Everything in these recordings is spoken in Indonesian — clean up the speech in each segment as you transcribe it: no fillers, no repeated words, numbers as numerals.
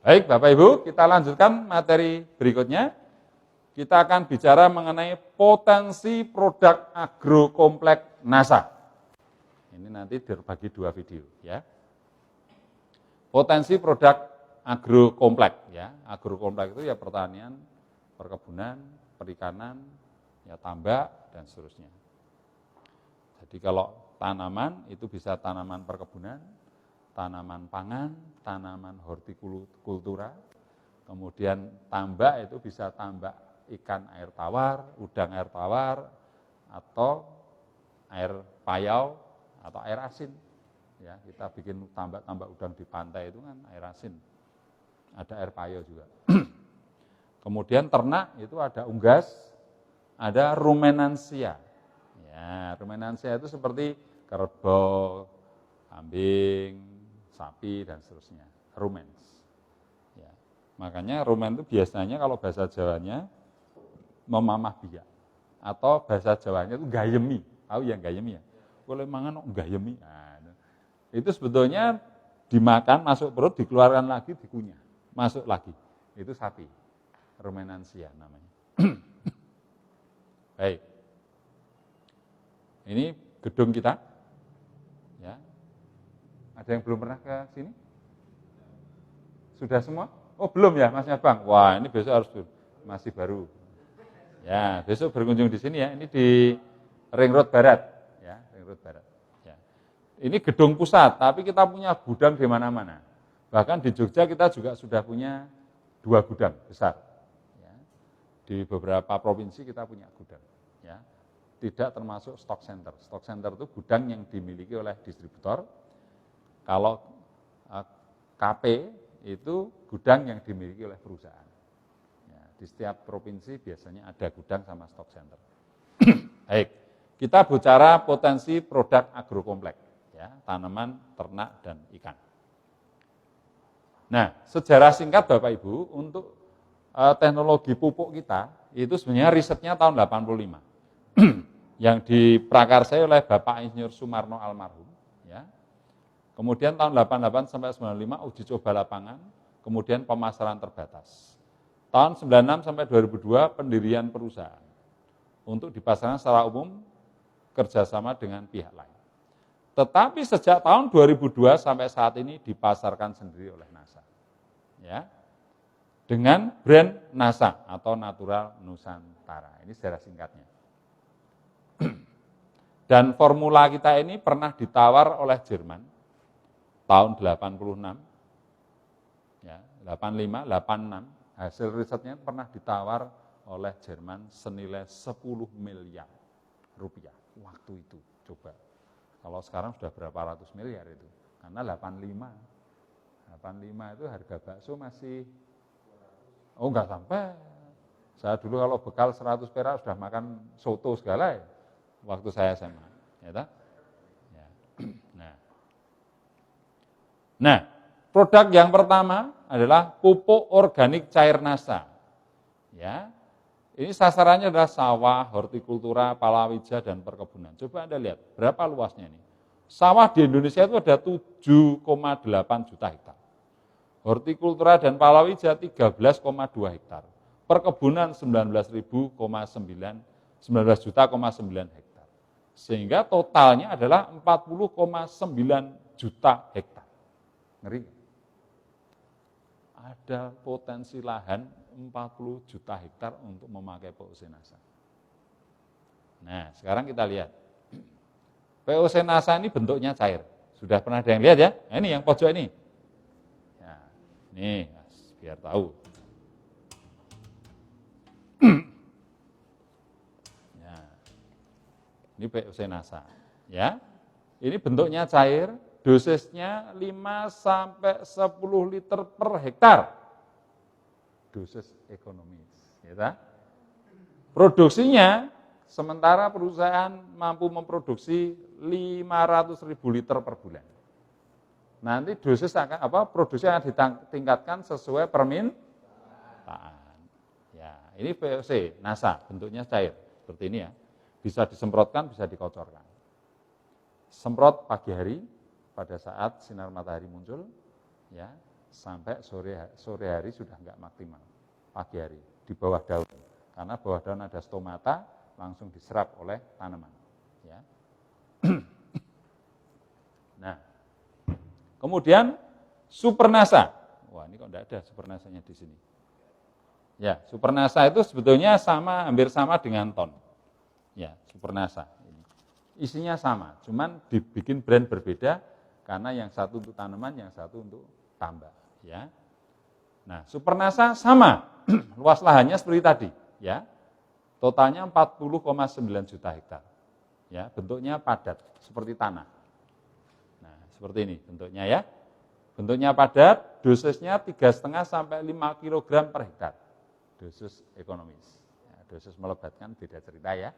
Baik, Bapak Ibu, kita lanjutkan materi berikutnya. Kita akan bicara mengenai potensi produk agrokompleks NASA. Ini nanti terbagi 2 video ya. Potensi produk agrokompleks ya. Agrokompleks itu ya pertanian, perkebunan, perikanan, ya tambak dan seterusnya. Jadi kalau tanaman itu bisa tanaman perkebunan, tanaman pangan, tanaman hortikultura, kemudian tambak itu bisa tambak ikan air tawar, udang air tawar, atau air payau, atau air asin. Ya, kita bikin tambak-tambak udang di pantai itu kan air asin. Ada air payau juga. Kemudian ternak itu ada unggas, ada rumenansia. Ya, rumenansia itu seperti kerbau, kambing, sapi dan seterusnya. Rumens. Ya. Makanya rumen itu biasanya kalau bahasa Jawanya memamah biak, atau bahasa Jawanya itu gayemi. Tahu yang gayemi ya? Boleh mangan gayemi. Nah, itu sebetulnya dimakan, masuk perut, dikeluarkan lagi, dikunyah. Masuk lagi. Itu sapi. Rumenansia namanya. Baik. Ini gedung kita. Ya. Ada yang belum pernah ke sini? Sudah semua? Oh, belum ya, Mas Bang. Wah, ini besok harus masih baru. Ya, besok berkunjung di sini ya. Ini di Ring Road Barat, ya, Ring Road Barat. Ya. Ini gedung pusat, tapi kita punya gudang di mana-mana. Bahkan di Jogja kita juga sudah punya 2 gudang besar. Ya. Di beberapa provinsi kita punya gudang. Ya. Tidak termasuk stock center. Stock center itu gudang yang dimiliki oleh distributor. Kalau KP itu gudang yang dimiliki oleh perusahaan. Ya, di setiap provinsi biasanya ada gudang sama stock center. Baik, kita bicara potensi produk agrokompleks, ya, tanaman, ternak, dan ikan. Nah, sejarah singkat Bapak Ibu, untuk teknologi pupuk kita, itu sebenarnya risetnya tahun 85. Yang diprakarsai oleh Bapak Insinyur Sumarno almarhum. Ya. Kemudian tahun 88 sampai 95 uji coba lapangan, kemudian pemasaran terbatas. Tahun 96 sampai 2002 pendirian perusahaan untuk dipasarkan secara umum kerjasama dengan pihak lain. Tetapi sejak tahun 2002 sampai saat ini dipasarkan sendiri oleh NASA. Ya. Dengan brand NASA atau Natural Nusantara. Ini sejarah singkatnya. Dan formula kita ini pernah ditawar oleh Jerman tahun 86, ya, 85, 86, hasil risetnya pernah ditawar oleh Jerman senilai 10 miliar rupiah waktu itu. Coba, kalau sekarang sudah berapa ratus miliar itu, karena 85 itu harga bakso masih, enggak sampai. Saya dulu kalau bekal 100 perak sudah makan soto segala ya, waktu saya SMA. Ya, ya. Nah, produk yang pertama adalah pupuk organik cair NASA. Ya, ini sasarannya adalah sawah, hortikultura, palawija, dan perkebunan. Coba Anda lihat, berapa luasnya ini? Sawah di Indonesia itu ada 7,8 juta hektar. Hortikultura dan palawija 13,2 hektar. Perkebunan 19 juta,9 hektar. Sehingga totalnya adalah 40,9 juta hektar. Ngeri. Ada potensi lahan 40 juta hektar untuk memakai POC NASA. Nah, sekarang kita lihat. POC NASA ini bentuknya cair. Sudah pernah ada yang lihat ya? Nah, ini yang pojok ini. Ya, nih, biar tahu. Ya, ini POC NASA. Ya, ini bentuknya cair. Dosisnya 5 sampai 10 liter per hektar. Dosis ekonomis. Ya. Produksinya, sementara perusahaan mampu memproduksi 500.000 liter per bulan. Nanti dosis produksi akan ditingkatkan sesuai permintaan. Ya, ini VOC NASA, bentuknya cair seperti ini ya. Bisa disemprotkan, bisa dikocorkan. Semprot pagi hari pada saat sinar matahari muncul, ya. sampai sore hari sudah enggak maksimal, pagi hari di bawah daun. Karena bawah daun ada stomata, langsung diserap oleh tanaman. Ya. Nah, kemudian supernasa. Wah, ini kok enggak ada supernasanya di sini. Ya, supernasa itu sebetulnya hampir sama dengan ton. Ya, supernasa. Isinya sama, cuman dibikin brand berbeda karena yang satu untuk tanaman, yang satu untuk tambak. Ya. Nah, supernasa sama, luas lahannya seperti tadi. Ya, totalnya 40,9 juta hektar. Ya, bentuknya padat seperti tanah. Nah, seperti ini bentuknya ya. Bentuknya padat, dosisnya 3,5 sampai 5 kg per hektar. Dosis ekonomis. Ya, dosis melebatkan beda cerita ya.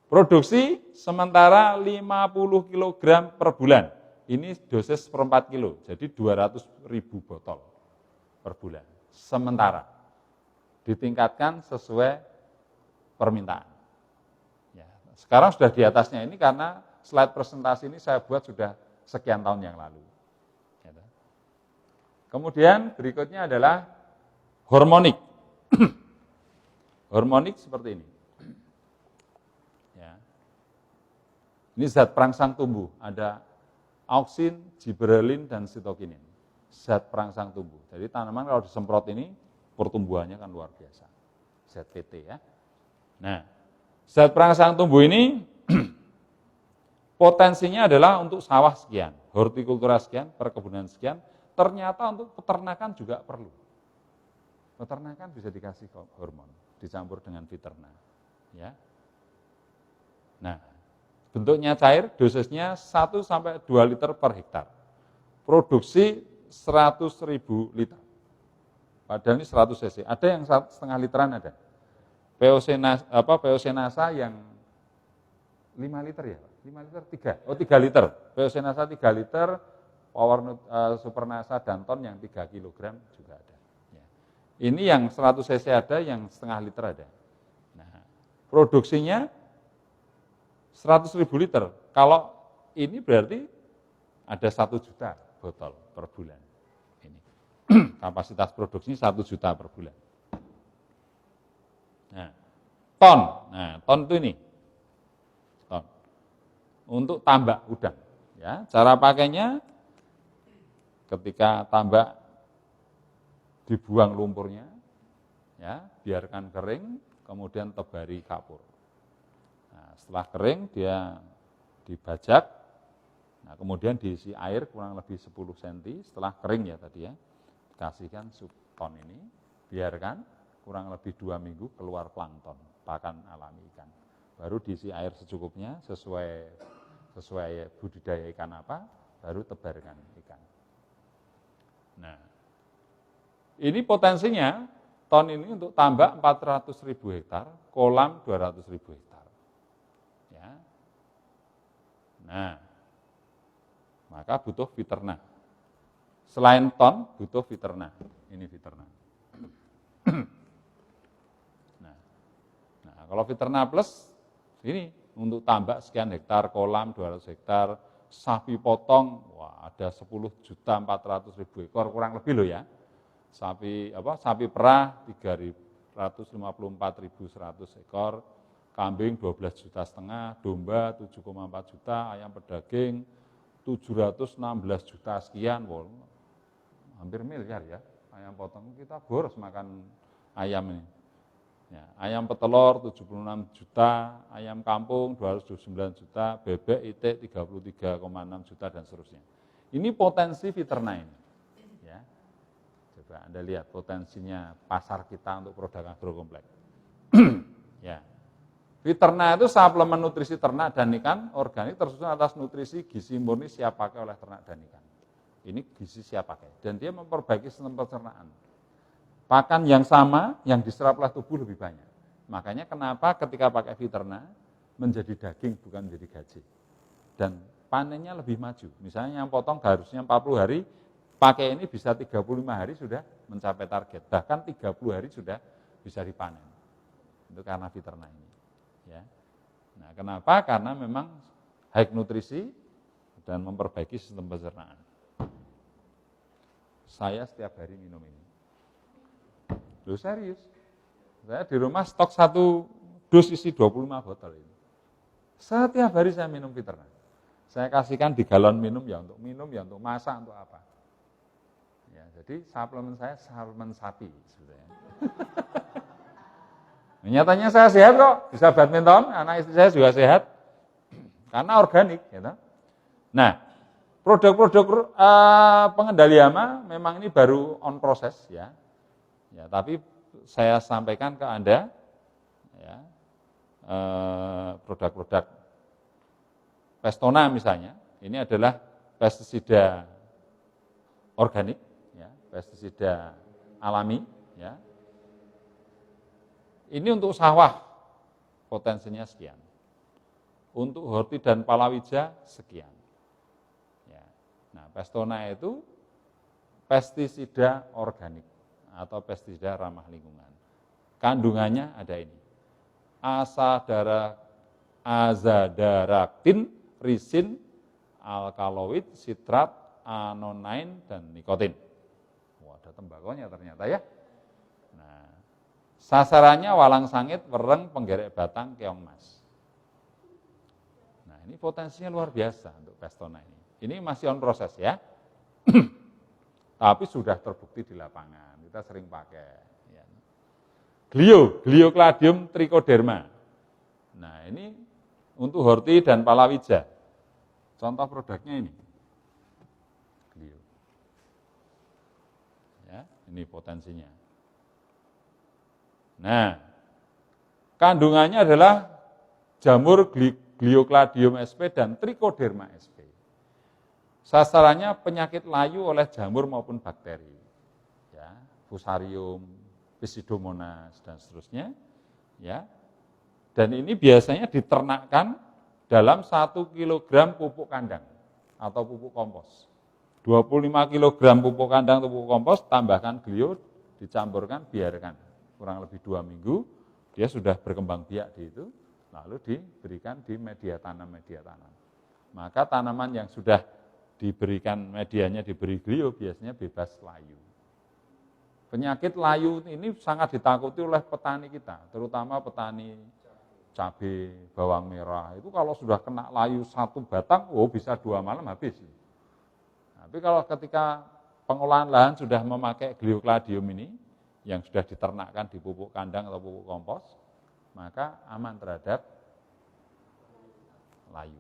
Produksi sementara 50 kg per bulan. Ini dosis per 4 kilo, jadi 200.000 botol per bulan. Sementara ditingkatkan sesuai permintaan. Ya, sekarang sudah di atasnya ini karena slide presentasi ini saya buat sudah sekian tahun yang lalu. Kemudian berikutnya adalah hormonik. Hormonik seperti ini. Ya. Ini zat perangsang tumbuh, ada auksin, giberelin, dan sitokinin. Zat perangsang tumbuh. Jadi tanaman kalau disemprot ini, pertumbuhannya kan luar biasa. ZPT ya. Nah, zat perangsang tumbuh ini potensinya adalah untuk sawah sekian, hortikultura sekian, perkebunan sekian, ternyata untuk peternakan juga perlu. Peternakan bisa dikasih hormon, dicampur dengan Viterna. Ya. Nah, bentuknya cair, dosisnya 1 sampai 2 liter per hektar. Produksi 100.000 liter. Padahal ini 100 cc. Ada yang setengah literan ada. POC Nasa yang 5 liter ya? 5 liter 3. Oh 3 liter. POC Nasa 3 liter, Supernasa dan ton yang 3 kg juga ada. Ya. Ini yang 100 cc ada, yang setengah liter ada. Nah, produksinya 100.000 liter. Kalau ini berarti ada 1 juta botol per bulan. Ini kapasitas produksinya 1 juta per bulan. Nah, ton itu ini. Ton. Untuk tambak udang. Ya, cara pakainya ketika tambak dibuang lumpurnya, ya, biarkan kering, kemudian tebari kapur. Nah, setelah kering dia dibajak, nah, kemudian diisi air kurang lebih 10 cm, setelah kering ya tadi ya, kasihkan ton ini, biarkan kurang lebih 2 minggu keluar plankton, pakan alami ikan. Baru diisi air secukupnya sesuai budidaya ikan apa, baru tebarkan ikan. Nah, ini potensinya ton ini untuk tambak 400.000 hektar, kolam 200.000 hektar. Ya. Nah, maka butuh Viterna. Selain ton, butuh Viterna. Ini Viterna. Nah, kalau Viterna Plus, ini untuk tambak sekian hektar, kolam 200 hektar, sapi potong, wah ada 10.400.000 ekor kurang lebih loh ya. Sapi perah 354.100 ekor, kambing 12,5 juta, domba 7,4 juta, ayam pedaging 716 juta sekian, wow, hampir miliar ya. Ayam potong kita boros makan ayam ini. Ya, ayam petelur 76 juta, ayam kampung 229 juta, bebek itik 33,6 juta dan seterusnya. Ini potensi Viterna ini. Ya. Coba Anda lihat potensinya pasar kita untuk produk agrokompleks. Ya. Viterna itu suplemen nutrisi ternak dan ikan organik tersusun atas nutrisi gizi murni siap pakai oleh ternak dan ikan. Ini gizi siap pakai dan dia memperbaiki sistem pencernaan. Pakan yang sama, yang diserap oleh tubuh lebih banyak. Makanya kenapa ketika pakai Viterna, menjadi daging bukan menjadi gaji. Dan panennya lebih maju. Misalnya yang potong harusnya 40 hari, pakai ini bisa 35 hari sudah mencapai target. Bahkan 30 hari sudah bisa dipanen. Itu karena Viterna ini. Ya. Nah, kenapa? Karena memang high nutrisi dan memperbaiki sistem pencernaan. Saya setiap hari minum ini. Loh serius. Saya di rumah stok 1 dus isi 25 botol ini. Setiap hari saya minum Fiterna. Saya kasihkan di galon minum, ya untuk masak, untuk apa. Ya, jadi suplemen saya suplemen sapi sebetulnya. Nyatanya saya sehat kok, bisa badminton, anak istri saya juga sehat. Karena organik, gitu. Nah, produk-produk pengendali hama memang ini baru on proses ya. Ya, tapi saya sampaikan ke Anda ya, produk-produk Pestona misalnya, ini adalah pestisida organik, ya, pestisida alami, ya. Ini untuk sawah potensinya sekian, untuk horti dan palawija sekian. Ya. Nah, Pestona itu pestisida organik atau pestisida ramah lingkungan. Kandungannya ada ini, azadaraktin, risin, alkaloid, sitrat, anonain, dan nikotin. Wah, ada tembakonya ternyata ya. Nah, sasarannya walang sangit, wereng, penggerek batang, keong mas. Nah, ini potensinya luar biasa untuk Pestona ini. Ini masih on proses ya. Tapi sudah terbukti di lapangan, kita sering pakai. Ya. Gliocladium trichoderma. Nah, ini untuk horti dan palawija. Contoh produknya ini. Glio. Ya, ini potensinya. Nah, kandungannya adalah jamur Gliocladium sp dan Trichoderma sp. Sasarannya penyakit layu oleh jamur maupun bakteri. Ya, Fusarium, Pisidomonas dan seterusnya. Ya. Dan ini biasanya diternakkan dalam 1 kg pupuk kandang atau pupuk kompos. 25 kg pupuk kandang atau pupuk kompos, tambahkan glio, dicampurkan, biarkan. Kurang lebih 2 minggu, dia sudah berkembang biak di itu, lalu diberikan di media tanam. Maka tanaman yang sudah diberikan medianya, diberi glio, biasanya bebas layu. Penyakit layu ini sangat ditakuti oleh petani kita, terutama petani cabai, bawang merah, itu kalau sudah kena layu 1 batang, bisa 2 malam habis. Tapi kalau ketika pengolahan lahan sudah memakai Gliocladium ini, yang sudah diternakkan di pupuk kandang atau pupuk kompos, maka aman terhadap layu.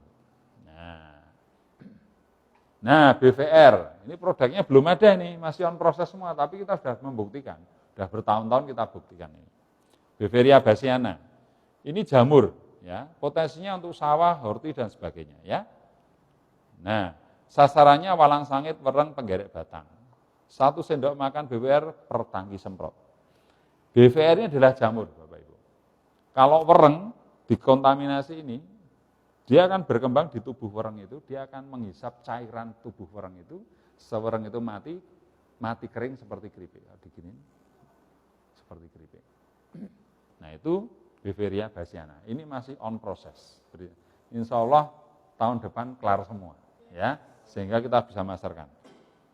Nah, BVR, ini produknya belum ada nih, masih on proses semua, tapi kita sudah membuktikan, sudah bertahun-tahun kita buktikan ini. Beveria bassiana. Ini jamur, ya, potensinya untuk sawah, horti dan sebagainya, ya. Nah, sasarannya walang sangit, wereng, penggerek batang. 1 sendok makan BVR per tangki semprot. BVR ini adalah jamur, Bapak Ibu. Kalau wereng dikontaminasi ini, dia akan berkembang di tubuh wereng itu, dia akan menghisap cairan tubuh wereng itu, sewereng itu mati kering seperti keripik, diginin seperti keripik. Nah, itu Beveria bassiana. Ini masih on proses. Insya Allah tahun depan kelar semua, ya, sehingga kita bisa masarkan.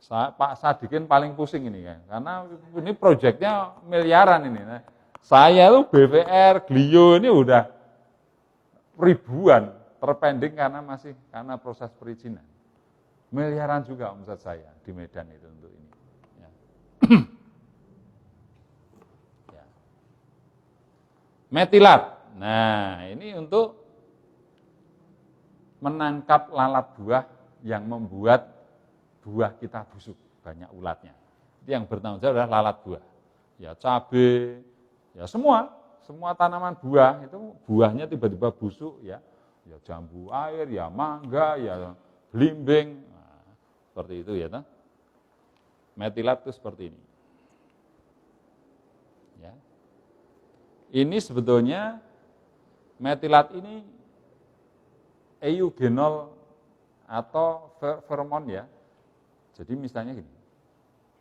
Pak Sadikin paling pusing ini kan, karena ini proyeknya miliaran ini. Saya tuh BVR, Glio ini udah ribuan, terpending karena proses perizinan. Miliaran juga omset saya di Medan itu untuk ini. Ya. Ya. Metilat. Nah, ini untuk menangkap lalat buah yang membuat buah kita busuk, banyak ulatnya. Itu yang bertanggung jawab adalah lalat buah. Ya cabai, ya semua tanaman buah itu buahnya tiba-tiba busuk, ya jambu air, ya mangga, ya belimbing, nah, seperti itu ya. Metilat itu seperti ini. Ya. Ini sebetulnya metilat ini eugenol atau feromon ya. Jadi misalnya gini,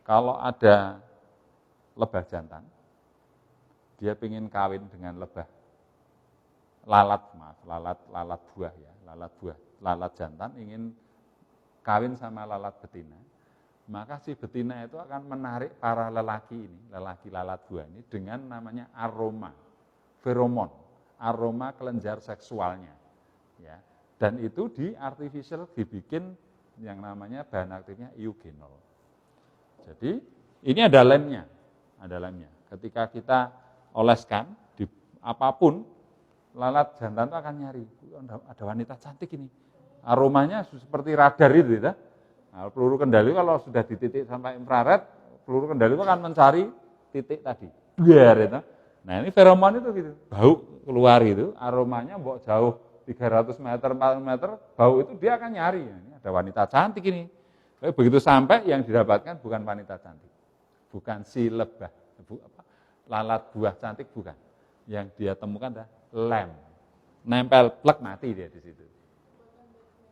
kalau ada lebah jantan, dia ingin kawin dengan lalat buah ya, lalat jantan ingin kawin sama lalat betina, maka si betina itu akan menarik para lelaki ini, lelaki lalat buah ini dengan namanya aroma, feromon, aroma kelenjar seksualnya. Ya. Dan itu di artificial dibikin yang namanya bahan aktifnya eugenol. Jadi ini ada lemnya, Ketika kita oleskan di apapun, lalat jantan itu akan nyari, ada wanita cantik ini. Aromanya seperti radar itu, ya. Nah, peluru kendali kalau sudah di titik sampai infrared, peluru kendali itu akan mencari titik tadi. Biar itu. Nah, ini feromon itu gitu. Bau keluar itu, aromanya mbok jauh 300 meter, 400 meter, bau itu dia akan nyari. Ini ada wanita cantik ini. Tapi begitu sampai yang didapatkan bukan wanita cantik. Bukan si lebah, lalat buah cantik bukan. Yang dia temukan adalah lem. Nempel plek mati dia di situ.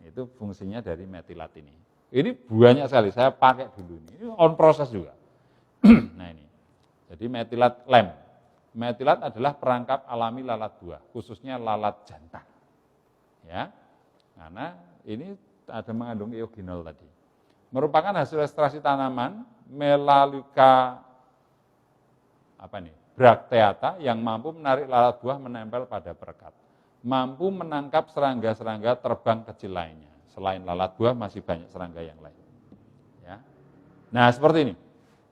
Itu fungsinya dari metilat ini. Ini banyak sekali, saya pakai dulu ini on proses juga. Nah ini, jadi metilat lem. Metilat adalah perangkap alami lalat buah, khususnya lalat jantan. Ya, karena ini ada mengandung eugenol tadi. Merupakan hasil ekstraksi tanaman Melaleuca bracteata yang mampu menarik lalat buah menempel pada perekat. Mampu menangkap serangga-serangga terbang kecil lainnya. Selain lalat buah masih banyak serangga yang lain. Ya. Nah seperti ini.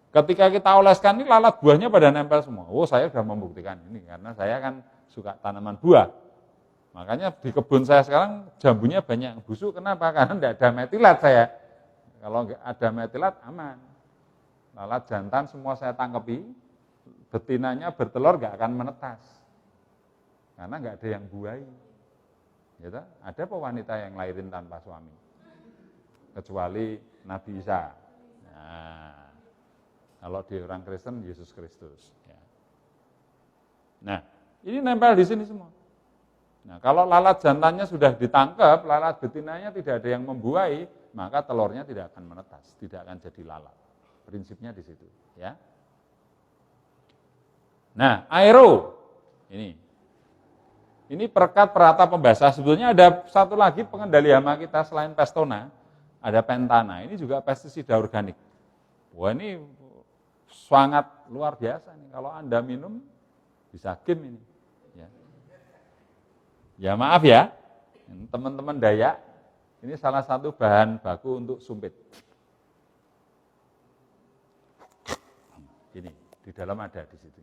Ketika kita oleskan ini lalat buahnya pada nempel semua. Oh saya sudah membuktikan ini karena saya kan suka tanaman buah. Makanya di kebun saya sekarang jambunya banyak yang busuk. Kenapa? Karena tidak ada metilat saya. Kalau nggak ada metilat aman. Lalat jantan semua saya tangkepi. Betinanya bertelur nggak akan menetas. Karena nggak ada yang buai. Gitu? Ada apa wanita yang lahirin tanpa suami? Kecuali Nabi Isa. Nah, kalau di orang Kristen, Yesus Kristus. Ya. Nah, ini nempel di sini semua. Nah, kalau lalat jantannya sudah ditangkap, lalat betinanya tidak ada yang membuai, maka telurnya tidak akan menetas, tidak akan jadi lalat. Prinsipnya di situ. Ya. Nah, aero ini perekat perata pembasah. Sebetulnya ada satu lagi pengendali hama kita selain Pestona, ada Pentana. Ini juga pestisida organik. Wah ini sangat luar biasa nih. Kalau Anda minum bisa game ini. Ya maaf ya, teman-teman Dayak, ini salah satu bahan baku untuk sumpit. Ini di dalam ada di situ.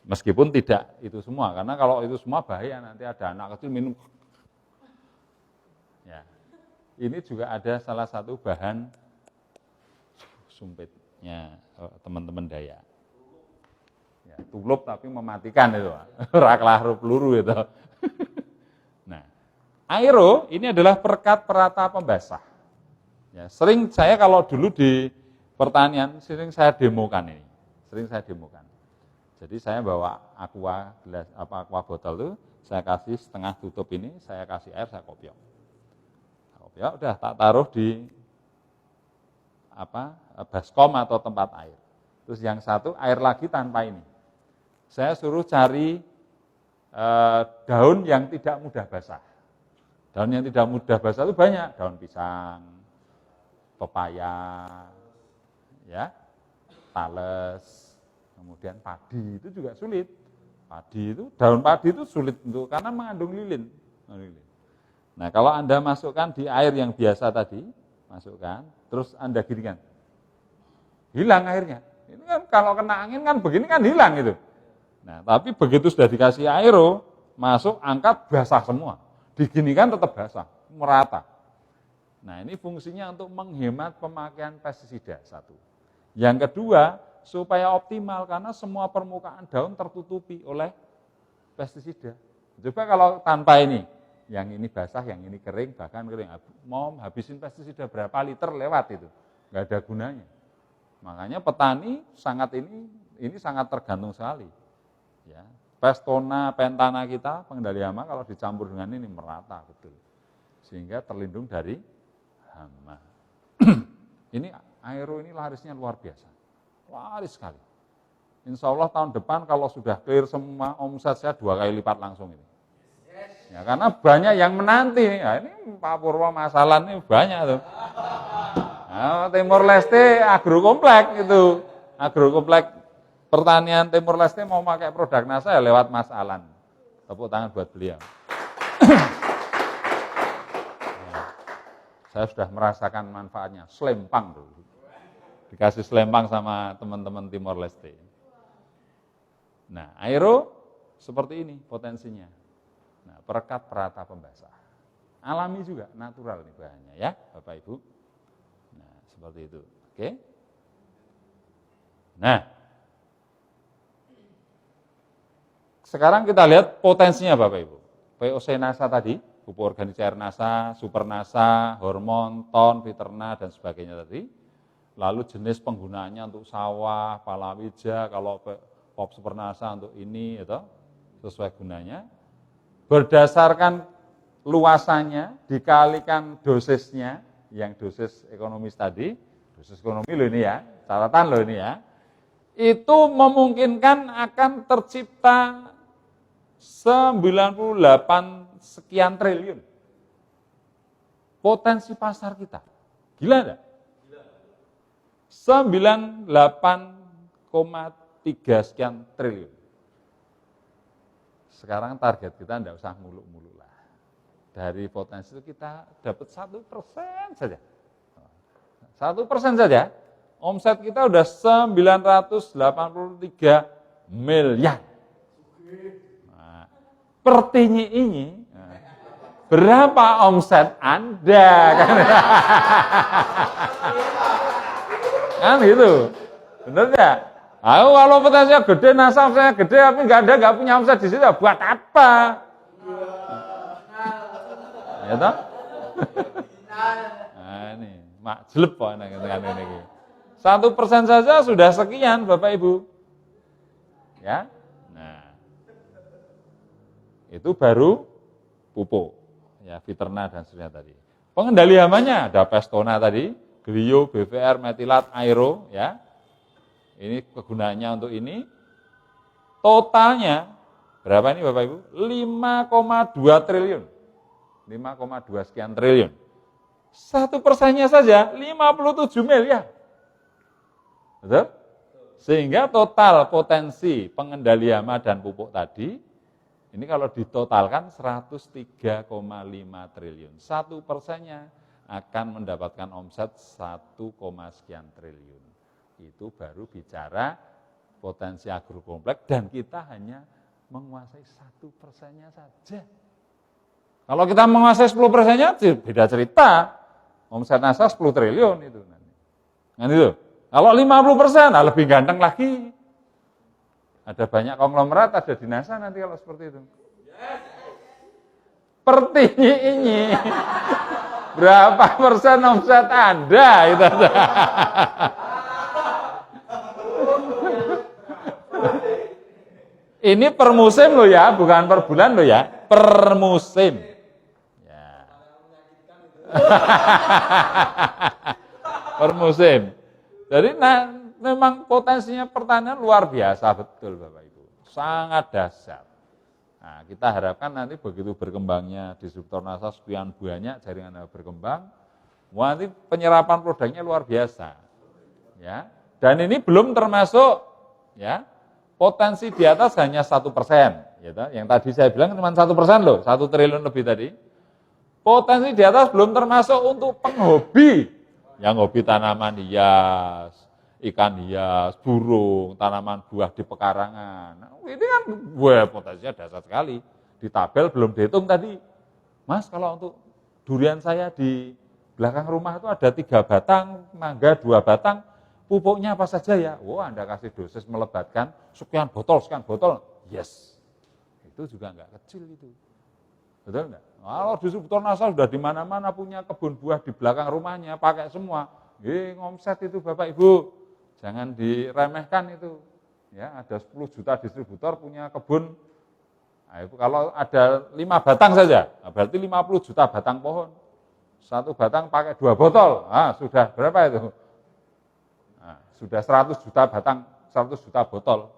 Meskipun tidak itu semua, karena kalau itu semua bahaya, nanti ada anak kecil minum. Ya, ini juga ada salah satu bahan sumpitnya teman-teman Dayak. Ya, tulup tapi mematikan itu, raklah peluru itu. Nah, aero ini adalah perekat perata pembasah. Ya, sering saya kalau dulu di pertanian sering saya demokan ini, Jadi saya bawa aqua botol itu, saya kasih setengah tutup ini, saya kasih air, saya kopiok. Udah tak taruh di baskom atau tempat air. Terus yang satu air lagi tanpa ini. Saya suruh cari daun yang tidak mudah basah. Daun yang tidak mudah basah itu banyak, daun pisang, pepaya, ya, tales. Kemudian padi itu juga sulit. Daun padi itu sulit untuk karena mengandung lilin. Nah, kalau Anda masukkan di air yang biasa tadi, terus Anda ginikan. Hilang airnya. Ini kan kalau kena angin kan begini kan hilang itu. Nah, tapi begitu sudah dikasih aero, masuk angkat basah semua. Diginikan tetap basah, merata. Nah, ini fungsinya untuk menghemat pemakaian pestisida satu. Yang kedua, supaya optimal karena semua permukaan daun tertutupi oleh pestisida. Coba kalau tanpa ini, yang ini basah, yang ini kering, bahkan kering, mau habisin pestisida berapa liter lewat itu, nggak ada gunanya. Makanya petani ini sangat tergantung sekali. Ya, Pestona, Pentana kita pengendali hama kalau dicampur dengan ini merata betul, sehingga terlindung dari hama. Ini aero ini larisnya luar biasa. Laris sekali. Insya Allah tahun depan kalau sudah clear semua omset saya 2 kali lipat langsung ini. Ya, karena banyak yang menanti. Ya, ini Pak Purwo masalah ini banyak tuh. Nah, Timor Leste agrokomplek itu. Agrokomplek pertanian Timor Leste mau pakai produk NASA ya lewat Mas Alan. Tepuk tangan buat beliau. Saya sudah merasakan manfaatnya, selempang dulu. Dikasih selempang sama teman-teman Timor Leste. Nah, aero seperti ini potensinya. Nah, perekat perata pembasah. Alami juga, natural nih bahannya ya, Bapak Ibu. Nah, seperti itu. Oke. Nah, sekarang kita lihat potensinya Bapak Ibu. VOC NASA tadi, pupuk organik cair NASA, super NASA, hormon, ton, fiterna, dan sebagainya tadi. Lalu jenis penggunaannya untuk sawah, palawija, kalau pop super NASA untuk ini, itu sesuai gunanya. Berdasarkan luasannya, dikalikan dosisnya, yang dosis ekonomis tadi, dosis ekonomi loh ini ya, catatan loh ini ya, itu memungkinkan akan tercipta 98 sekian triliun. Potensi pasar kita. Gila enggak? 98,3 sekian triliun. Sekarang target kita enggak usah muluk-muluk lah. Dari potensi itu kita dapat 1% saja. 1% saja. Omset kita udah 983 miliar. Nah, pertinyi ini, berapa omset Anda? Kan gitu, bener nggak? Aku kalau potensinya gede, NASA omsetnya gede, tapi nggak punya omset di situ, buat apa? Ya toh? Nah ini, mak jelep kok ini. 1% saja sudah sekian, Bapak Ibu. Ya, nah itu baru pupuk, ya fiterna dan sebagainya tadi. Pengendali hamanya ada Pestona tadi, Glio, BVR, metilat, aero, ya. Ini kegunaannya untuk ini. Totalnya berapa ini Bapak Ibu? 5,2 triliun. 5,2 sekian triliun. 1%-nya saja 57 miliar. Betul? Sehingga total potensi pengendali hama dan pupuk tadi, ini kalau ditotalkan 103,5 triliun. 1%-nya akan mendapatkan omset 1, sekian triliun. Itu baru bicara potensi agrokompleks dan kita hanya menguasai 1%-nya saja. Kalau kita menguasai 10%-nya, beda cerita. Omset NASA 10 triliun itu nanti. Kan itu. Kalau 50%, nah lebih ganteng lagi. Ada banyak konglomerat ada di NASA nanti kalau seperti itu. Pertinyi ini. Berapa persen omset Anda? Itu. Ini per musim loh ya, bukan per bulan loh ya, per musim. Ya. Per musim. Jadi memang potensinya pertanian luar biasa betul Bapak Ibu, sangat dahsyat. Nah, kita harapkan nanti begitu berkembangnya distributor NASA sekian banyak jaringan berkembang, nanti penyerapan produknya luar biasa. Ya, dan ini belum termasuk ya potensi di atas hanya 1%. Gitu. Yang tadi saya bilang cuma 1% loh, 1 triliun lebih tadi. Potensi di atas belum termasuk untuk penghobi, yang hobi tanaman hias, ikan hias, burung, tanaman buah di pekarangan. Nah, ini kan potensinya dasar sekali. Di tabel belum dihitung tadi. Mas, kalau untuk durian saya di belakang rumah itu ada 3 batang, mangga 2 batang, pupuknya apa saja ya? Wah, Anda kasih dosis melebatkan sekian botol. Yes. Itu juga enggak kecil itu. Betul enggak? Kalau distributor NASA sudah di mana-mana punya kebun buah di belakang rumahnya, pakai semua. Ngomset itu Bapak Ibu. Jangan diremehkan itu. Ya, ada 10 juta distributor punya kebun. Nah, itu kalau ada 5 batang saja, nah berarti 50 juta batang pohon. 1 batang pakai 2 botol. Nah, sudah berapa itu? Nah, sudah 100 juta batang, 100 juta botol.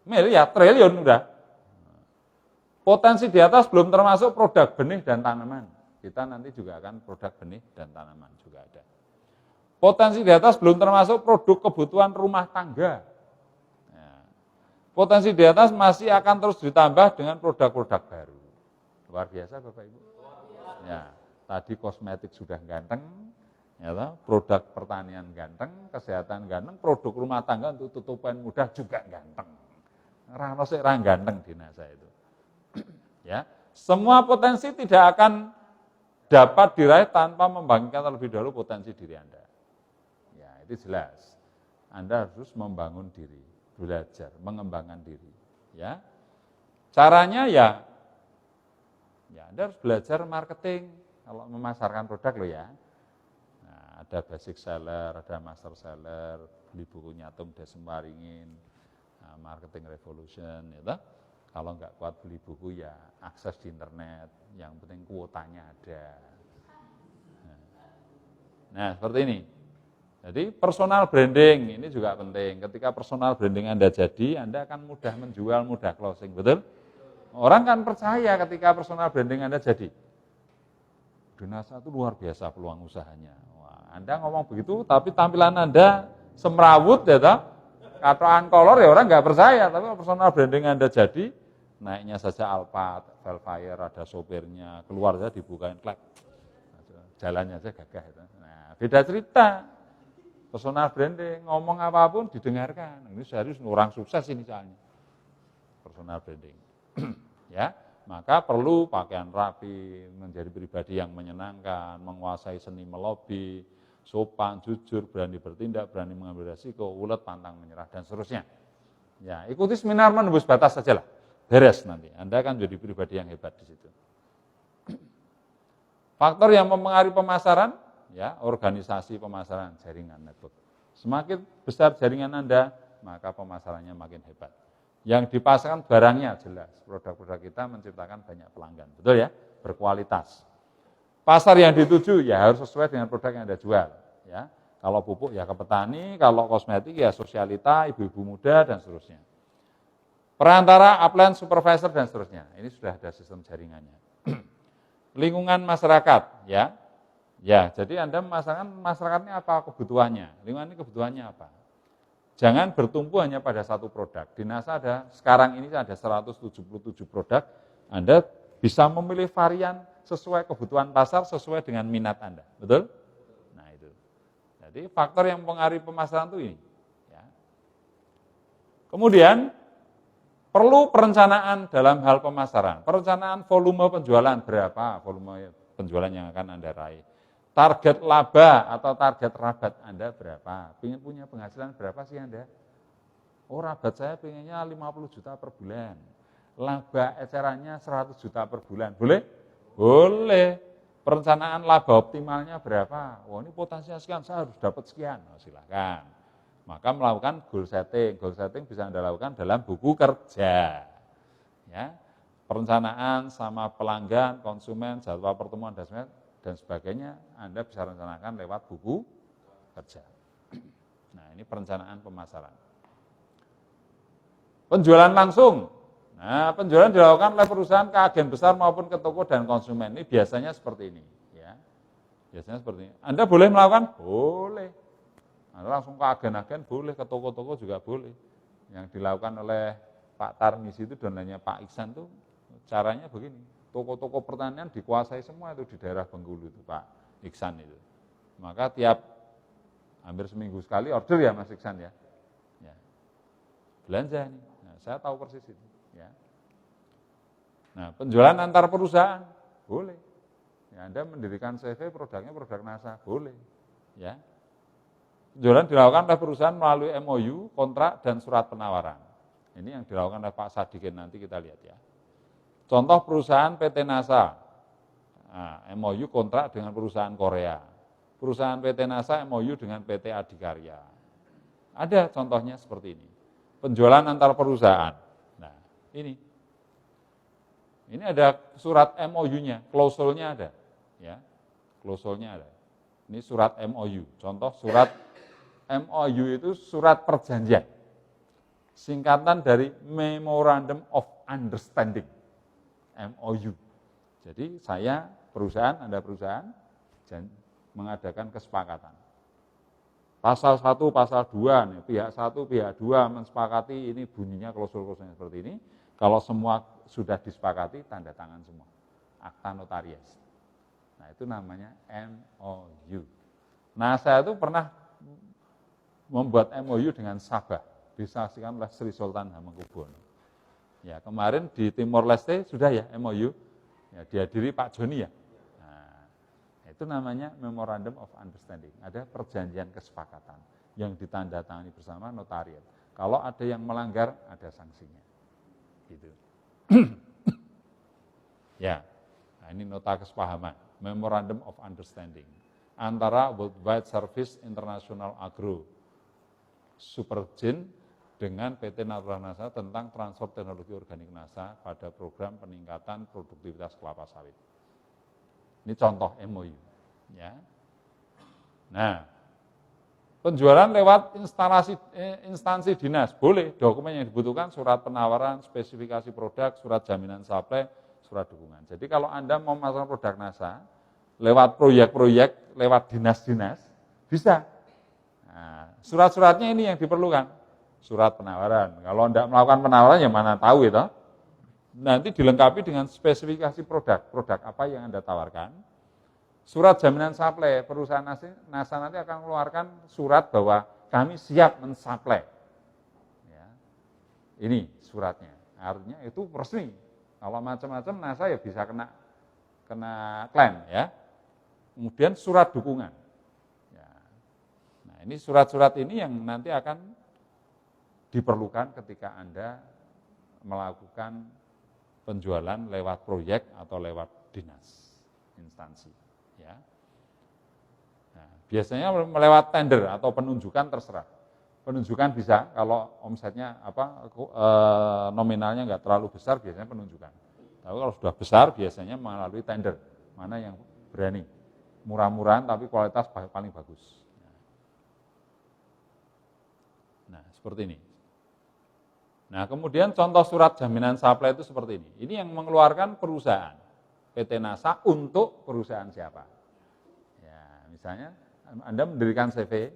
Miliar, triliun udah. Potensi di atas belum termasuk produk benih dan tanaman. Kita nanti juga akan produk benih dan tanaman juga ada. Potensi di atas belum termasuk produk kebutuhan rumah tangga. Nah, potensi di atas masih akan terus ditambah dengan produk-produk baru. Luar biasa Bapak Ibu. Ya, tadi kosmetik sudah ganteng, ya, produk pertanian ganteng, kesehatan ganteng, produk rumah tangga untuk tutupan mudah juga ganteng. Rano sik ra ganteng di NASA itu. Ya, semua potensi tidak akan dapat diraih tanpa membangkitkan terlebih dahulu potensi diri Anda. Ya, itu jelas. Anda harus membangun diri, belajar, mengembangkan diri. Ya, caranya ya Anda harus belajar marketing kalau memasarkan produk loh ya. Nah, ada basic seller, ada master seller, beli bukunya Tung Desem Waringin, Marketing Revolution, ya. Kalau nggak kuat beli buku ya akses di internet, yang penting kuotanya ada. Nah, seperti ini. Jadi personal branding ini juga penting. Ketika personal branding Anda jadi, Anda akan mudah menjual, mudah closing, betul? Orang kan percaya ketika personal branding Anda jadi. Di NASA itu luar biasa peluang usahanya. Wah, Anda ngomong begitu, tapi tampilan Anda semrawut ya toh? Katoan kolor ya orang nggak percaya, tapi personal branding Anda jadi, naiknya saja Alphard, Velfire, ada sopirnya, keluar saja dibukain klek, jalannya saja gagah. Itu. Nah, beda cerita. Personal branding, ngomong apapun didengarkan. Ini serius, orang sukses ini soalnya. Personal branding. Ya, maka perlu pakaian rapi, menjadi pribadi yang menyenangkan, menguasai seni melobi, sopan, jujur, berani bertindak, berani mengambil resiko, ulet, pantang menyerah, dan seterusnya. Ya, ikuti seminar menembus batas sajalah. Beres nanti. Anda akan menjadi pribadi yang hebat di situ. Faktor yang mempengaruhi pemasaran, ya, organisasi pemasaran, jaringan network. Semakin besar jaringan Anda, maka pemasarannya makin hebat. Yang dipasarkan barangnya jelas. Produk-produk kita menciptakan banyak pelanggan. Betul ya? Berkualitas. Pasar yang dituju ya harus sesuai dengan produk yang Anda jual. Ya, kalau pupuk ya ke petani, kalau kosmetik ya sosialita, ibu-ibu muda, dan seterusnya. Perantara, upline, supervisor, dan seterusnya. Ini sudah ada sistem jaringannya. Lingkungan masyarakat, ya. Ya, jadi Anda memasarkan masyarakatnya apa kebutuhannya, lingkungan ini kebutuhannya apa. Jangan bertumpu hanya pada satu produk. Di NASA ada, sekarang ini ada 177 produk, Anda bisa memilih varian sesuai kebutuhan pasar, sesuai dengan minat Anda. Betul? Nah itu. Jadi faktor yang mempengaruhi pemasaran itu ini. Ya. Kemudian, perlu perencanaan dalam hal pemasaran. Perencanaan volume penjualan berapa, volume penjualan yang akan Anda raih. Target laba atau target rabat Anda berapa? Pengen punya penghasilan berapa sih Anda? Oh, rabat saya pengennya 50 juta per bulan. Laba ecerannya 100 juta per bulan. Boleh? Boleh. Perencanaan laba optimalnya berapa? Oh, ini potensinya sekian, saya harus dapat sekian. Oh, silakan. Maka melakukan goal setting. Goal setting bisa Anda lakukan dalam buku kerja. Ya. Perencanaan sama pelanggan, konsumen, jadwal pertemuan, dan sebagainya, Anda bisa rencanakan lewat buku kerja. Nah, ini perencanaan pemasaran. Penjualan langsung. Nah, penjualan dilakukan oleh perusahaan ke agen besar maupun ke toko dan konsumen. Ini biasanya seperti ini. Ya. Biasanya seperti ini. Anda boleh melakukan? Boleh. Anda langsung ke agen-agen boleh, ke toko-toko juga boleh. Yang dilakukan oleh Pak Tarmisi itu dan lainnya Pak Iksan itu caranya begini. Toko-toko pertanian dikuasai semua itu di daerah Bengkulu itu Pak Iksan itu. Maka tiap hampir seminggu sekali order ya Mas Iksan ya. Ya. Belanja nih. Nah, saya tahu persis itu. Ya. Nah, penjualan antar perusahaan boleh. Ya, Anda mendirikan CV produknya produk NASA boleh. Ya. Penjualan dilakukan oleh perusahaan melalui MOU, kontrak, dan surat penawaran. Ini yang dilakukan oleh Pak Sadikin, nanti kita lihat ya. Contoh perusahaan PT NASA, nah, MOU kontrak dengan perusahaan Korea. Perusahaan PT NASA MOU dengan PT Adikarya. Ada contohnya seperti ini. Penjualan antar perusahaan. Nah, ini ada surat MOU-nya, klausulnya ada. Ya, klausulnya ada. Ini surat MOU. Contoh surat MOU itu surat perjanjian. Singkatan dari Memorandum of Understanding. MOU. Jadi saya perusahaan, Anda perusahaan, mengadakan kesepakatan. Pasal 1, pasal 2, nih, pihak 1, pihak 2 mensepakati ini bunyinya klausul-klausulnya seperti ini. Kalau semua sudah disepakati, tanda tangan semua. Akta notaris. Nah, itu namanya MOU. Nah, saya itu pernah membuat MOU dengan Sabah, disaksikan oleh Sri Sultan Hamengkubuwono. Ya, kemarin di Timor Leste sudah ya MOU, ya, dihadiri Pak Joni ya. Itu namanya Memorandum of Understanding. Ada perjanjian kesepakatan yang ditandatangani bersama notariat. Kalau ada yang melanggar, ada sanksinya. Gitu. Ya, nah ini nota kesepahaman, Memorandum of Understanding antara Worldwide Service International Agro Supergin dengan PT Natura NASA tentang transfer teknologi organik NASA pada program peningkatan produktivitas kelapa sawit. Ini contoh MOU. Ya. Nah, penjualan lewat instansi dinas boleh. Dokumen yang dibutuhkan surat penawaran, spesifikasi produk, surat jaminan supply, surat dukungan. Jadi kalau Anda mau memasarkan produk NASA lewat proyek-proyek, lewat dinas-dinas, bisa. Nah, surat-suratnya ini yang diperlukan. Surat penawaran. Kalau Anda melakukan penawaran, ya mana tahu itu. Nanti dilengkapi dengan spesifikasi produk. Produk apa yang Anda tawarkan. Surat jaminan supply, perusahaan NASA nanti akan mengeluarkan surat bahwa kami siap mensuplai. Ya. Ini suratnya. Artinya itu resmi. Kalau macam-macam NASA ya bisa kena klaim ya. Kemudian surat dukungan. Ya. Nah, ini surat-surat ini yang nanti akan diperlukan ketika Anda melakukan penjualan lewat proyek atau lewat dinas, instansi. Ya. Nah, biasanya melewat tender atau penunjukan terserah. Penunjukan bisa kalau omsetnya nominalnya nggak terlalu besar, biasanya penunjukan. Tapi kalau sudah besar biasanya melalui tender. Mana yang berani? Murah-murahan tapi kualitas paling bagus. Nah, seperti ini. Nah, kemudian contoh surat jaminan supply itu seperti ini. Ini yang mengeluarkan perusahaan. PT NASA untuk perusahaan siapa? Ya, misalnya Anda mendirikan CV,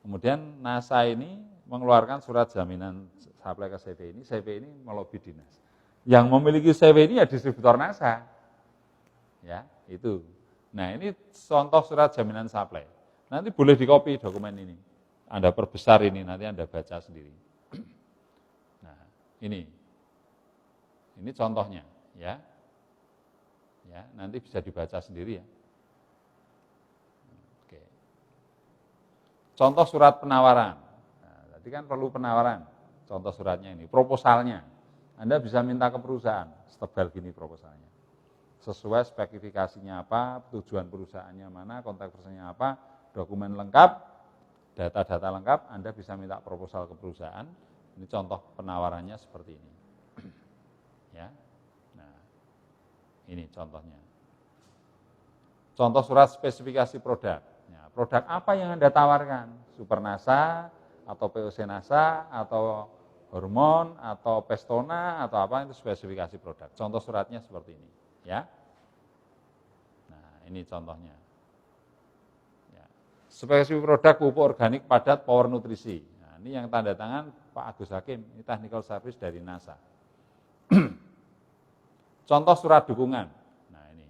kemudian NASA ini mengeluarkan surat jaminan supply ke CV ini melobi dinas. Yang memiliki CV ini ya distributor NASA. Ya, itu. Nah, ini contoh surat jaminan supply. Nanti boleh dikopi dokumen ini. Anda perbesar ini, nanti Anda baca sendiri. Nah, ini contohnya, ya. Ya, nanti bisa dibaca sendiri ya. Oke. Contoh surat penawaran. Nah, tadi kan perlu penawaran. Contoh suratnya ini, proposalnya. Anda bisa minta ke perusahaan, setebal gini proposalnya. Sesuai spesifikasinya apa, tujuan perusahaannya mana, kontak personnya apa, dokumen lengkap, data-data lengkap, Anda bisa minta proposal ke perusahaan. Ini contoh penawarannya seperti ini. Ya. Ini contohnya. Contoh surat spesifikasi produk. Ya, produk apa yang Anda tawarkan? Super NASA, atau POC NASA, atau hormon, atau pestona, atau apa, itu spesifikasi produk. Contoh suratnya seperti ini. Ya. Nah, ini contohnya. Ya. Spesifikasi produk pupuk organik padat power nutrisi. Nah, ini yang tanda tangan Pak Agus Hakim, ini technical service dari NASA. Contoh surat dukungan. Nah, ini.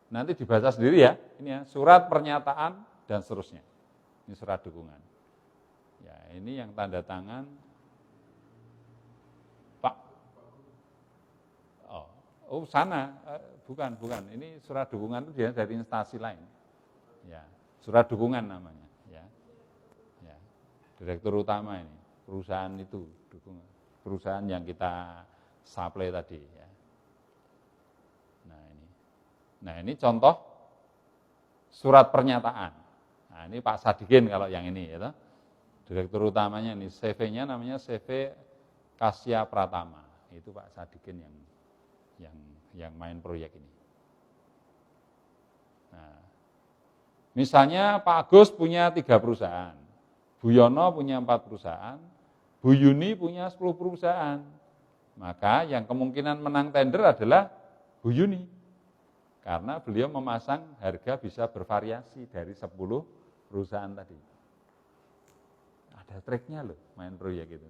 Nanti dibaca sendiri ya. Ini ya, surat pernyataan dan seterusnya. Ini surat dukungan. Ya, ini yang tanda tangan Pak. Oh, sana. Bukan. Ini surat dukungan itu dia dari instansi lain. Ya, surat dukungan namanya, ya. Ya. Direktur utama ini, perusahaan itu, dukungan. Perusahaan yang kita supply tadi, ya. Nah, ini contoh surat pernyataan. Nah, ini Pak Sadikin kalau yang ini, ya. Direktur utamanya ini, CV-nya namanya CV Kasya Pratama. Itu Pak Sadikin yang main proyek ini. Nah, misalnya Pak Agus punya 3 perusahaan, Bu Yono punya 4 perusahaan, Bu Yuni punya 10 perusahaan. Maka yang kemungkinan menang tender adalah Bu Yuni. Karena beliau memasang harga bisa bervariasi dari 10 perusahaan tadi. Ada triknya loh main proyek itu.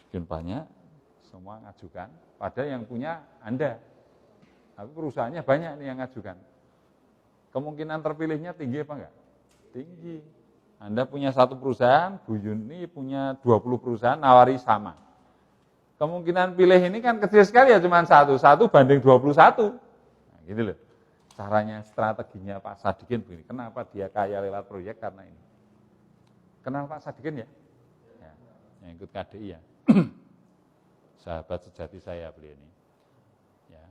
Bikin banyak, semua ngajukan. Padahal yang punya Anda. Tapi perusahaannya banyak nih yang ngajukan. Kemungkinan terpilihnya tinggi apa enggak? Tinggi. Anda punya satu perusahaan, Bu Yuni punya 20 perusahaan, nawari sama. Kemungkinan pilih ini kan kecil sekali ya, cuma satu banding 21. Nah, gitu loh. Caranya, strateginya Pak Sadikin begini. Kenapa dia kaya lewat proyek? Karena ini. Kenal Pak Sadikin ya? Ya, yang ikut KDI ya. Sahabat sejati saya beliau ini. Ya.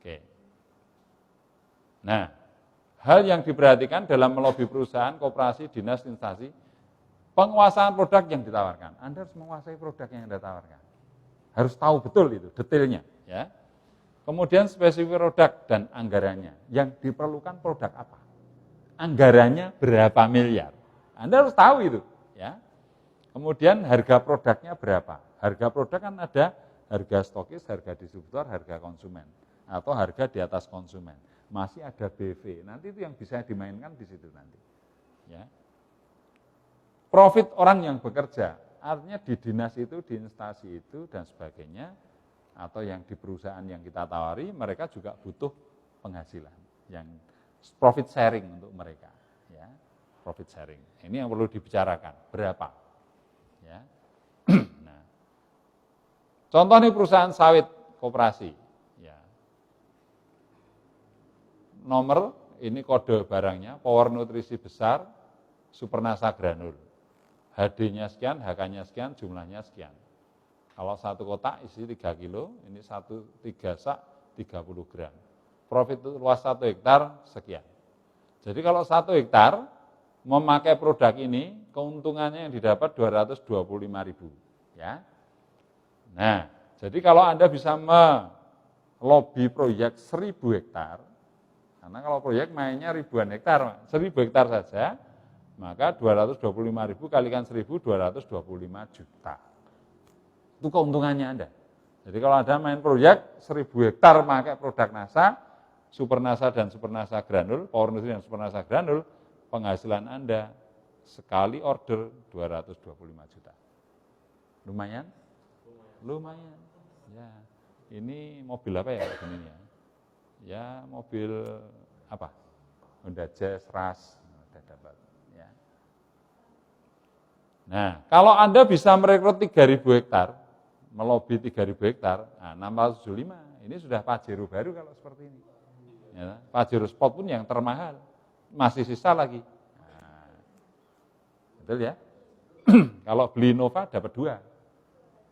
Oke. Nah, hal yang diperhatikan dalam melobi perusahaan, koperasi, dinas, instansi, penguasaan produk yang ditawarkan. Anda harus menguasai produk yang Anda tawarkan. Harus tahu betul itu, detailnya. Ya. Kemudian spesifik produk dan anggarannya. Yang diperlukan produk apa? Anggarannya berapa miliar? Anda harus tahu itu. Ya. Kemudian harga produknya berapa? Harga produk kan ada harga stokis, harga distributor, harga konsumen. Atau harga di atas konsumen. Masih ada BV. Nanti itu yang bisa dimainkan di situ nanti. Ya. Profit orang yang bekerja, artinya di dinas itu, di instansi itu, dan sebagainya, atau yang di perusahaan yang kita tawari, mereka juga butuh penghasilan, yang profit sharing untuk mereka. Ya. Profit sharing. Ini yang perlu dibicarakan, berapa. Ya. Nah. Contoh nih perusahaan sawit koperasi. Ya. Nomor, ini kode barangnya, power nutrisi besar, Supernasa granul. HD-nya sekian, HK-nya sekian, jumlahnya sekian. Kalau satu kotak isi 3 kilo, ini 3 sak 30 gram. Profit luas 1 hektar sekian. Jadi kalau 1 hektar memakai produk ini, keuntungannya yang didapat 225.000. Ya. Nah, jadi kalau Anda bisa melobi proyek 1.000 hektar, karena kalau proyek mainnya ribuan hektar, 1.000 hektar saja, maka 225.000 kalikan 1.000, 225 juta. Itu keuntungannya Anda. Jadi kalau Anda main proyek 1.000 hektar pakai produk NASA, Supernasa dan Supernasa granul, Power Nutri dan Supernasa granul, penghasilan Anda sekali order 225 juta. Lumayan? Lumayan. Ya. Ini mobil apa ya ini ya? Ya, mobil apa? Honda Jazz, Ras, udah dapat. Ya. Nah, kalau Anda bisa merekrut 3.000 hektar, melobi 3.000 hektar, nah 675, ini sudah Pajero baru kalau seperti ini. Ya, Pajero Sport pun yang termahal, masih sisa lagi. Nah, betul ya? Kalau beli Nova dapat 2.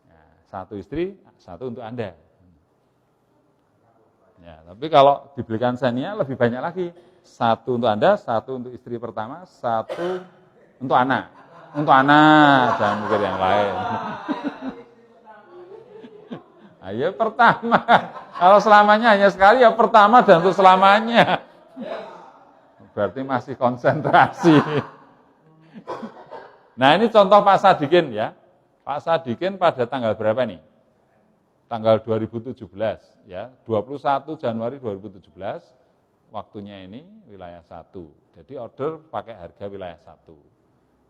Nah, 1 istri, 1 untuk Anda. Ya, tapi kalau dibelikan Xenia lebih banyak lagi. 1 untuk Anda, 1 untuk istri pertama, 1 untuk anak. Untuk anak, jangan mikir yang lain. Ayo pertama. Kalau selamanya hanya sekali, ya pertama dan untuk selamanya. Berarti masih konsentrasi. Nah ini contoh Pak Sadikin ya. Pak Sadikin pada tanggal berapa nih? Tanggal 2017 ya, 21 Januari 2017, waktunya ini wilayah 1. Jadi order pakai harga wilayah 1.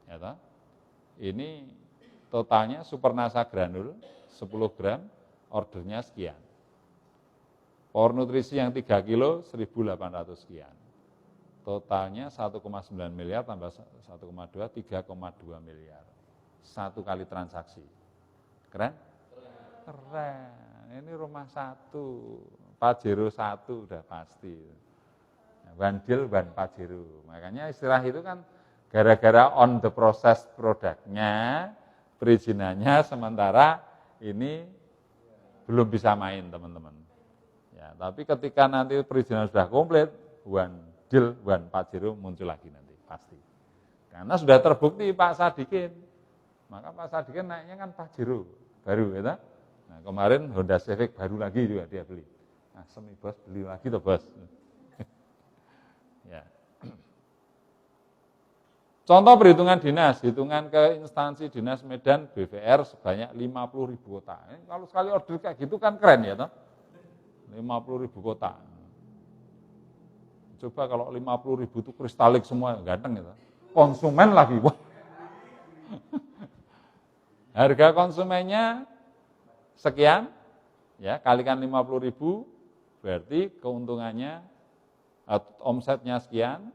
Ya toh? Ini totalnya Supernasa granul 10 gram, ordernya sekian. Power nutrisi yang 3 kilo 1.800 sekian. Totalnya 1,9 miliar tambah 1,2, 3,2 miliar. 1 kali transaksi. Keren? Keren. Ini rumah 1, Pajero 1 udah pasti. One deal, one Pajero. Makanya istilah itu kan gara-gara on the process produknya, perizinannya sementara ini belum bisa main teman-teman. Ya, tapi ketika nanti perizinan sudah komplit, one deal, one Pajero muncul lagi nanti pasti. Karena sudah terbukti Pak Sadikin. Maka Pak Sadikin naiknya kan Pajero baru gitu. Nah, kemarin Honda Civic baru lagi juga dia beli. Nah, semi bos beli lagi tuh bos. Ya. Contoh perhitungan dinas, hitungan ke instansi dinas Medan BVR sebanyak 50.000 kotak. Kalau sekali order kayak gitu kan keren ya toh? 50.000 kotak. Coba kalau 50.000 itu kristalik semua, ganteng ya toh? Konsumen lagi, wah. Harga konsumennya sekian, ya kalikan 50.000, berarti keuntungannya, omsetnya sekian,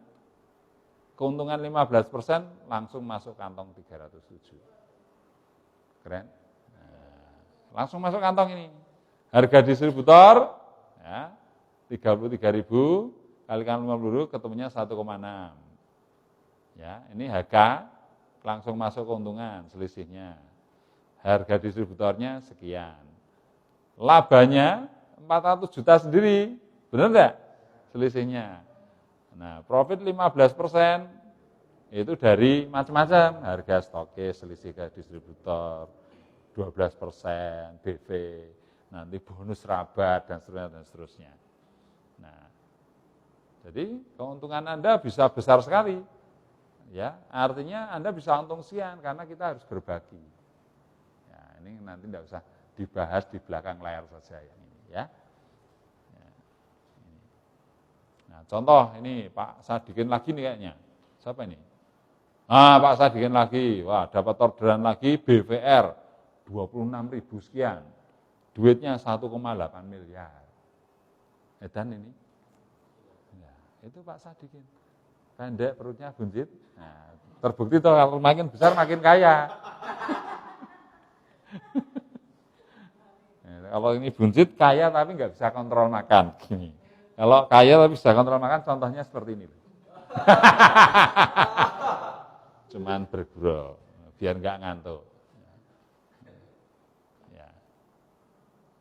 keuntungan 15% langsung masuk kantong 307. Keren? Nah, langsung masuk kantong ini. Harga distributor, ya, 33.000, kalikan 50.000, ketemunya 1,6. Ya, ini harga, langsung masuk keuntungan, selisihnya. Harga distributornya sekian. Labanya 400 juta sendiri, benar enggak? Selisihnya. Nah, profit 15% itu dari macam-macam, harga stokis, selisih ke distributor, 12%, BV, nanti bonus rabat, dan seterusnya. Nah, jadi keuntungan Anda bisa besar sekali. Ya, artinya Anda bisa untung siang karena kita harus berbagi. Ya, ini nanti tidak usah dibahas di belakang layar saja yang ini, ya. Nah, contoh ini Pak Sadikin lagi nih kayaknya. Siapa ini? Pak Sadikin lagi. Wah, dapat orderan lagi BVR 26.000 sekian. Duitnya 1,8 miliar. Edan ini. Ya, itu Pak Sadikin. Pendek perutnya buncit. Nah, terbukti toh kalau makin besar makin kaya. Kalau ini buncit kaya tapi nggak bisa kontrol makan gini. Kalau kaya tapi bisa kontrol makan, contohnya seperti ini. Cuman bergurau, biar nggak ngantuk. Ya.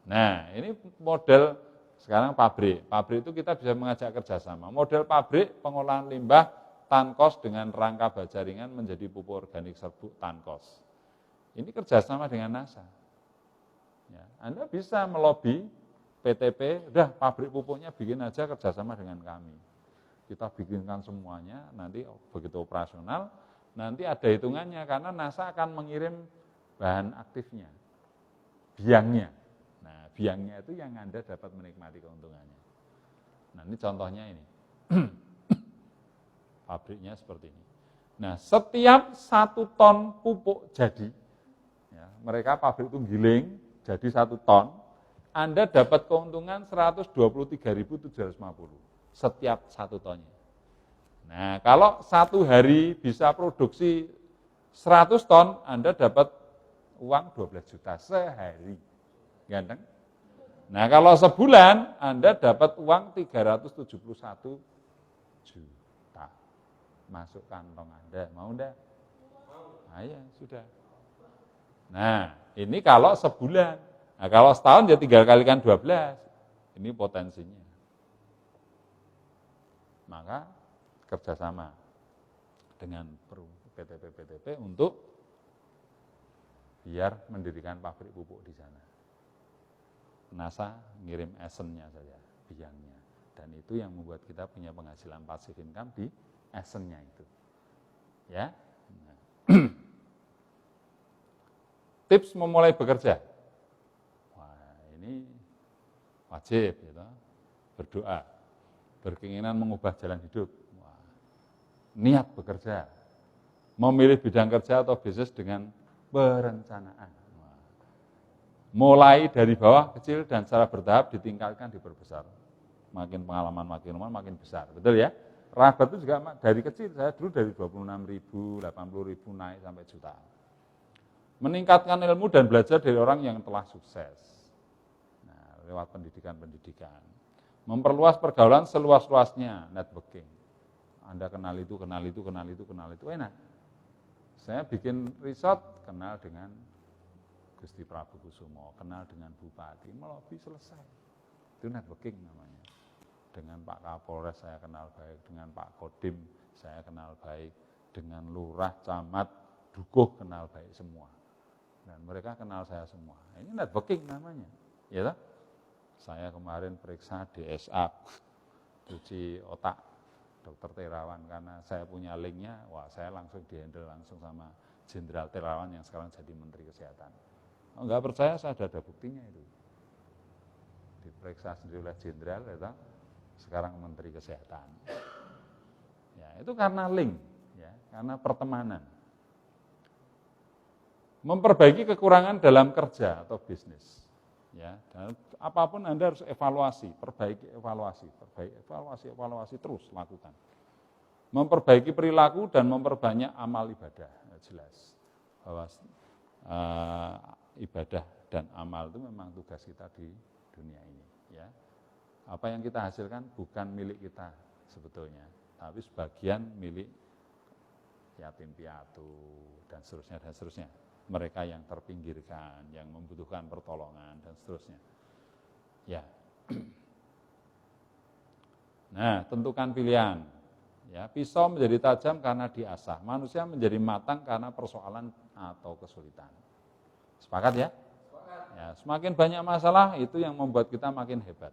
Nah, ini model sekarang pabrik. Pabrik itu kita bisa mengajak kerjasama. Model pabrik pengolahan limbah Tankos dengan rangka baja ringan menjadi pupuk organik serbuk Tankos. Ini kerjasama dengan NASA. Ya, Anda bisa melobi PTP, udah pabrik pupuknya bikin aja kerjasama dengan kami. Kita bikinkan semuanya, nanti begitu operasional, nanti ada hitungannya, karena NASA akan mengirim bahan aktifnya, biangnya. Nah, biangnya itu yang Anda dapat menikmati keuntungannya. Nah, ini contohnya ini. Pabriknya seperti ini. Nah, setiap 1 ton pupuk jadi, ya, mereka pabrik itu giling, jadi 1 ton, Anda dapat keuntungan 123.750 setiap 1 tonnya. Nah, kalau 1 hari bisa produksi 100 ton, Anda dapat uang 12 juta sehari. Ganteng? Nah, kalau sebulan, Anda dapat uang 371 juta. Masuk kantong Anda. Mau enggak? Nah, ya, sudah. Nah, ini kalau sebulan. Nah, kalau setahun ya tinggal kalikan 12. Ini potensinya. Maka kerjasama dengan PTP untuk biar mendirikan pabrik pupuk di sana. NASA ngirim esennya saja, biangnya. Dan itu yang membuat kita punya penghasilan passive income di esennya itu. Ya. Nah. Tips memulai bekerja. Ini wajib, gitu. Berdoa, berkeinginan mengubah jalan hidup, niat bekerja, memilih bidang kerja atau bisnis dengan perencanaan. Mulai dari bawah kecil dan secara bertahap ditingkatkan, diperbesar. Makin pengalaman makin besar, betul ya? Rabat itu juga dari kecil, saya dulu dari 26.000, 80.000 naik sampai jutaan. Meningkatkan ilmu dan belajar dari orang yang telah sukses. Lewat pendidikan. Memperluas pergaulan seluas-luasnya, networking. Anda kenal itu, enak. Saya bikin resort, kenal dengan Gusti Prabu Kusumo, kenal dengan Bupati, melobi selesai. Itu networking namanya. Dengan Pak Kapolres saya kenal baik, dengan Pak Kodim saya kenal baik, dengan Lurah, Camat, Dukuh kenal baik semua. Dan mereka kenal saya semua. Ini networking namanya. Ya toh? Saya kemarin periksa DSA, cuci otak Dr. Terawan, karena saya punya linknya, saya langsung dihandle langsung sama Jenderal Terawan yang sekarang jadi Menteri Kesehatan. Enggak percaya, saya ada buktinya itu. Diperiksa sendiri oleh Jenderal, ya, sekarang Menteri Kesehatan. Ya, itu karena link, ya, karena pertemanan. memperbaiki kekurangan dalam kerja atau bisnis. Ya, dan apapun Anda harus evaluasi, perbaiki evaluasi terus lakukan. Memperbaiki perilaku dan memperbanyak amal ibadah, jelas bahwa ibadah dan amal itu memang tugas kita di dunia ini. Ya, apa yang kita hasilkan bukan milik kita sebetulnya, tapi sebagian milik yatim piatu dan seterusnya. Mereka yang terpinggirkan, yang membutuhkan pertolongan dan seterusnya. Ya. Nah, tentukan pilihan. Ya, pisau menjadi tajam karena diasah, manusia menjadi matang karena persoalan atau kesulitan. Sepakat ya? Sepakat. Ya, semakin banyak masalah itu yang membuat kita makin hebat.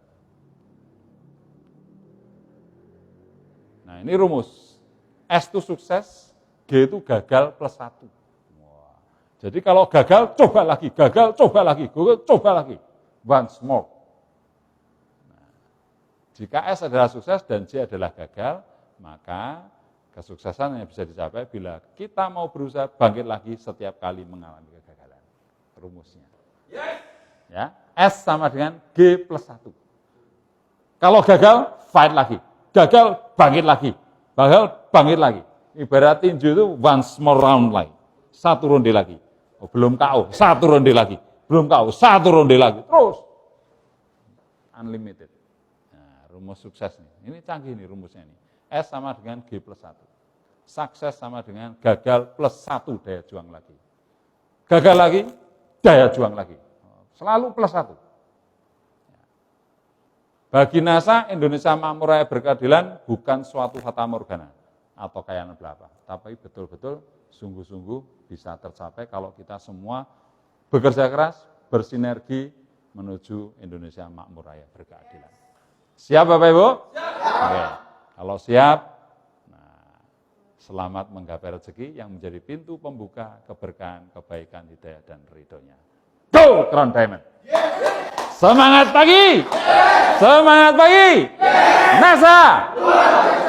Nah, ini rumus. S itu sukses, G itu gagal plus 1. Wah. Jadi kalau gagal, coba lagi, once more. Nah, jika S adalah sukses dan J adalah gagal, maka kesuksesan yang bisa dicapai bila kita mau berusaha bangkit lagi setiap kali mengalami kegagalan. Rumusnya. Ya, S sama dengan G plus 1. Kalau gagal, fight lagi. Gagal, bangkit lagi. Bangkit lagi. Ibarat tinju itu once more round lagi. Satu ronde lagi. Oh, belum KO, satu ronde lagi. Belum KO, satu ronde lagi. Terus. Unlimited. Nah, rumus sukses nih. Ini canggih nih rumusnya nih. S sama dengan G plus 1. Sukses sama dengan gagal plus 1 daya juang lagi. Gagal lagi, daya juang lagi. Selalu plus 1. Bagi NASA, Indonesia makmur raya berkeadilan bukan suatu fata morgana atau kayaan belaka, tapi betul-betul sungguh-sungguh bisa tercapai kalau kita semua bekerja keras, bersinergi menuju Indonesia makmur raya berkeadilan. Siap Bapak Ibu? Siap. Oke. Kalau siap, nah, selamat menggapai rezeki yang menjadi pintu pembuka keberkahan, kebaikan, hidayah, dan ridhonya. Go Crown Diamond! Semangat pagi! Semangat pagi! NASA!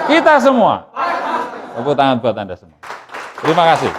Kita semua! Tepuk tangan buat Anda semua. Terima kasih.